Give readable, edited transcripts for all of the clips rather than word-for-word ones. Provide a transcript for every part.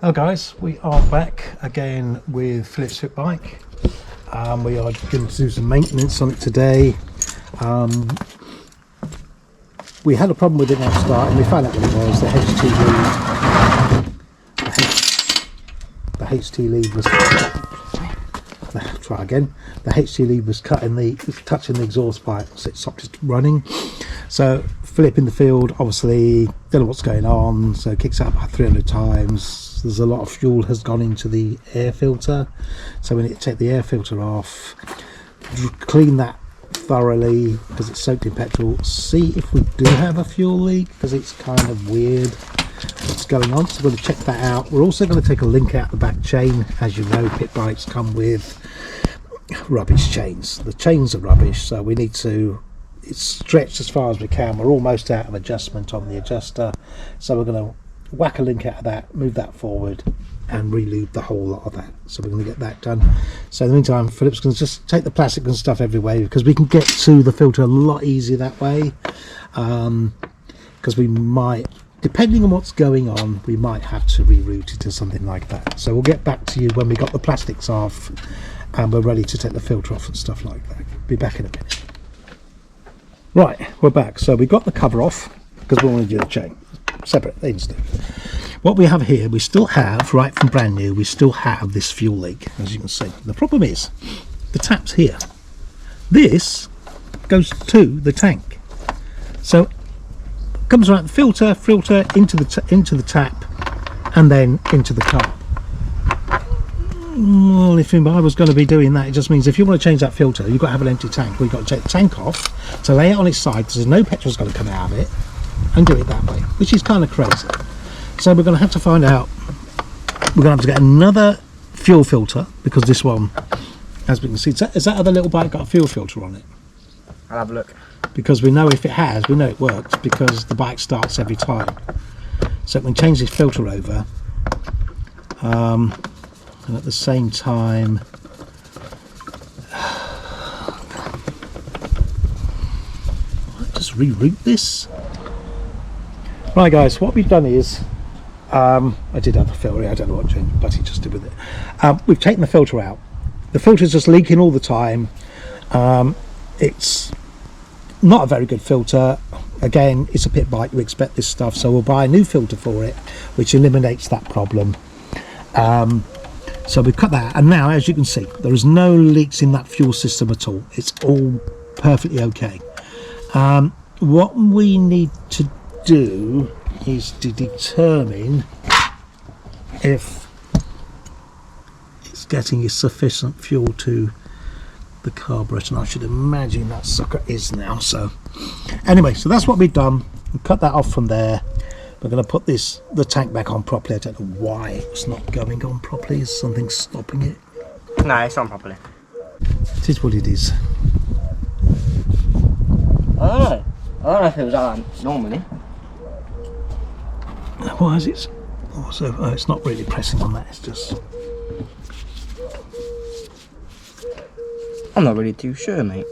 Hello guys, we are back again with Welsh Pit Bike. We are going to do some maintenance on it today. We had a problem with it at the start and we found out what it was. The HT lead was try again. The HT lead was touching the exhaust pipe, so it stopped it running. So Philip in the field, obviously don't know what's going on, so kicks out about 300 times. There's a lot of fuel has gone into the air filter, so we need to take the air filter off, clean that thoroughly because it's soaked in petrol, see if we do have a fuel leak because it's kind of weird what's going on. So we're going to check that out. We're also going to take a link out the back chain. As you know, pit bikes come with rubbish chains. The chains are rubbish, so we need to, it's stretched as far as we can. We're almost out of adjustment on the adjuster, so we're going to whack a link out of that, move that forward and relube the whole lot of that. So we're going to get that done. So in the meantime, Philip's going to just take the plastic and stuff everywhere because we can get to the filter a lot easier that way, because we might, depending on what's going on, we might have to reroute it to something like that. So we'll get back to you when we got the plastics off and we're ready to take the filter off and stuff like that. Be back in a minute. Right, we're back. So we got the cover off because we want to do the chain separate things. What we have here, we still have, right from brand new, we still have this fuel leak, as you can see. The problem is the tap's here. This goes to the tank, so it comes around the filter into the tap and then into the car. Well, if I was going to be doing that, it just means if you want to change that filter, you've got to have an empty tank. We've got to take the tank off to lay it on its side because there's no petrol's going to come out of it, and do it that way, which is kind of crazy. So we're going to have to find out, we're going to have to get another fuel filter because this one, as we can see, has that other little bike got a fuel filter on it? I'll have a look. Because we know if it has, we know it works because the bike starts every time. So we can change this filter over, and at the same time just reroute this. Right guys, what we've done is I did have the filter, I don't know what Buddy just did with it. We've taken the filter out. The filter's just leaking all the time. It's not a very good filter. Again, it's a pit bike, you expect this stuff, so we'll buy a new filter for it which eliminates that problem. So we've cut that, and now as you can see there is no leaks in that fuel system at all. It's all perfectly okay. What we need to do is to determine if it's getting sufficient fuel to the carburetor, and I should imagine that sucker is now. So anyway, so that's what we've done. We'll cut that off from there. We're going to put the tank back on properly. I don't know why it's not going on properly. Is something stopping it? No, it's on properly. It is what it is. I don't know if it was like that normally. Why is it? Oh, it's not really pressing on that. It's just. I'm not really too sure, mate.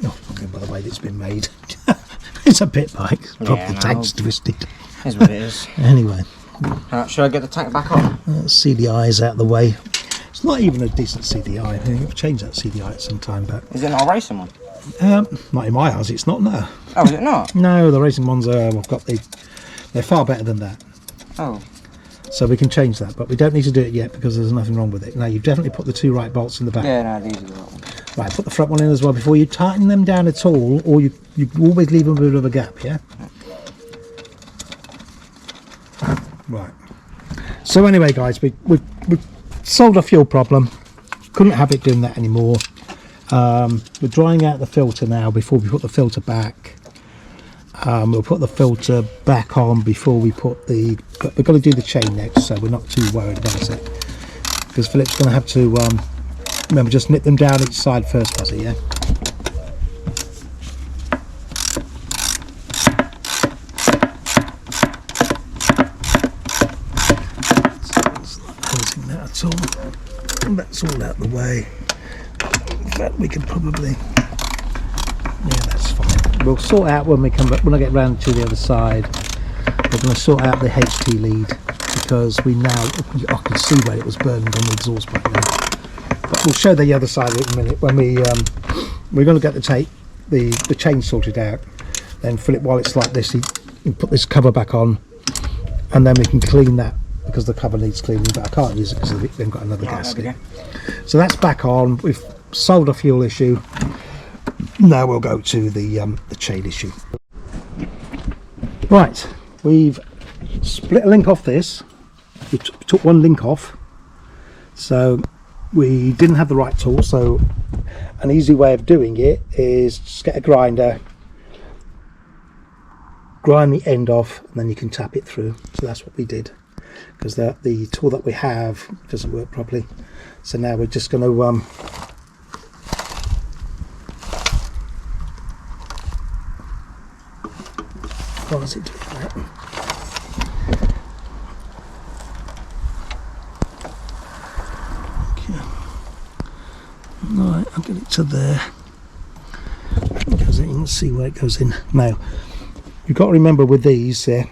Oh, okay, by the way it's been made. It's a pit bike. Probably the tank's twisted. Is what it is. Anyway. Should I get the tank back on? CDI's out of the way. It's not even a decent CDI. I think you've changed that CDI at some time back. Is it not a racing one? Not in my house. It's not. No. Oh, is it not? No, the racing ones are. I've got the. They're far better than that. Oh. So we can change that, but we don't need to do it yet because there's nothing wrong with it. Now you've definitely put the two right bolts in the back. Yeah, no, these are the right ones. Right, put the front one in as well before you tighten them down at all, or you always leave a bit of a gap, yeah? Right. So anyway, guys, we've solved a fuel problem. Couldn't have it doing that anymore. We're drying out the filter now before we put the filter back. We'll put the filter back on before we put the. We've got to do the chain next, so we're not too worried about it. Because Philip's going to have to remember, just nip them down each side first, Buzzy. Yeah. It's not hurting that at all. That's all out the way. In fact, we can probably. Yeah, that's fine. We'll sort out when we come back. When I get round to the other side, we're going to sort out the HT lead because I can see where it was burned on the exhaust pipe now. But we'll show the other side of it in a minute when we're going to get the chain sorted out. Then Philip, while it's like this, you put this cover back on, and then we can clean that because the cover needs cleaning, but I can't use it because they've got another gasket. So that's back on. We've solved a fuel issue. Now we'll go to the chain issue. Right, we've split a link off this. We took one link off, so we didn't have the right tool. So an easy way of doing it is just get a grinder, grind the end off, and then you can tap it through. So that's what we did, because the tool that we have doesn't work properly. So now we're just going to what does it do that? Okay. Right, I'll get it to there because you can see where it goes in. Now you've got to remember with these it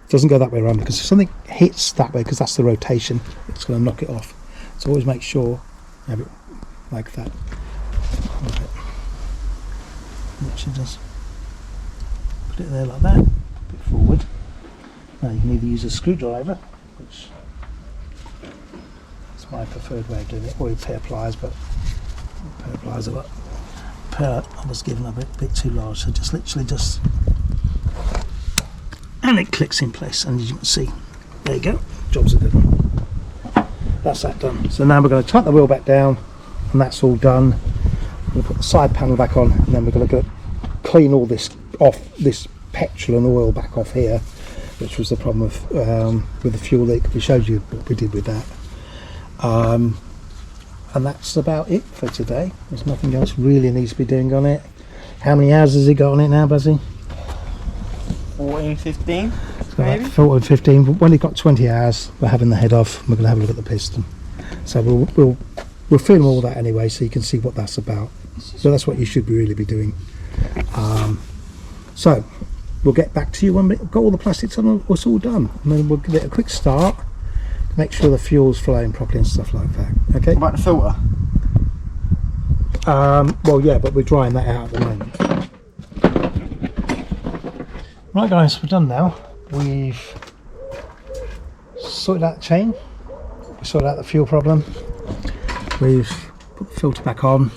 doesn't go that way around, because if something hits that way, because that's the rotation, it's going to knock it off. So always make sure you have it like that. Which it does. Put it there like that, a bit forward. Now you can either use a screwdriver, which is my preferred way of doing it, or a pair of pliers, but a pair of pliers are I was given a bit too large, so just literally and it clicks in place, and as you can see, there you go, job's a good one. That's that done. So now we're going to tighten the wheel back down, and that's all done. We're going to put the side panel back on, and then we're going to clean all this off, this petrol and oil back off here, which was the problem with the fuel leak. We showed you what we did with that, and that's about it for today. There's nothing else really needs to be doing on it. How many hours has it got on it now, Buzzy? 14, 15 maybe? 14, 15. But when it got 20 hours, we're having the head off. We're going to have a look at the piston. So we'll film all that anyway, so you can see what that's about. So that's what you should really be doing. So we'll get back to you when we've got all the plastics on, it's all done, and then we'll give it a quick start, make sure the fuel's flowing properly and stuff like that. Okay. What about the filter? Well, yeah, but we're drying that out at the moment. Right guys, we're done now. We've sorted out the chain, we sorted out the fuel problem, we've put the filter back on,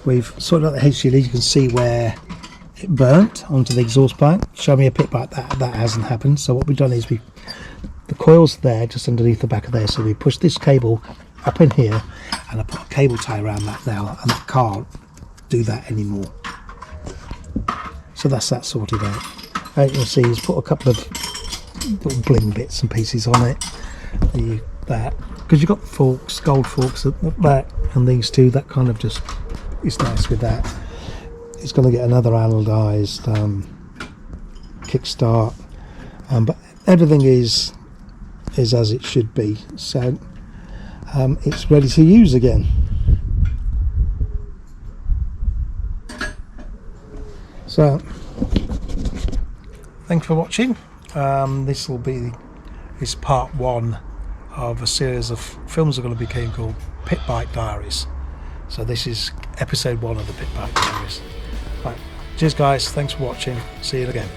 we've sorted out the HCL. You can see where it burnt onto the exhaust pipe. Show me a pit bike that hasn't happened. So what we've done is the coil's there just underneath the back of there, so we push this cable up in here, and I put a cable tie around that now, and I can't do that anymore. So that's that sorted out. As you can see, he's put a couple of little bling bits and pieces on it, that because you've got forks, gold forks at the back, and these two, that kind of just is nice with that. It's going to get another anodized kickstart, but everything is as it should be, so it's ready to use again. So thanks for watching. This is part one of a series of films that are going to be called Pit Bike Diaries. So this is episode 1 of the Pit Bike Diaries. Right, cheers guys, thanks for watching, see you again.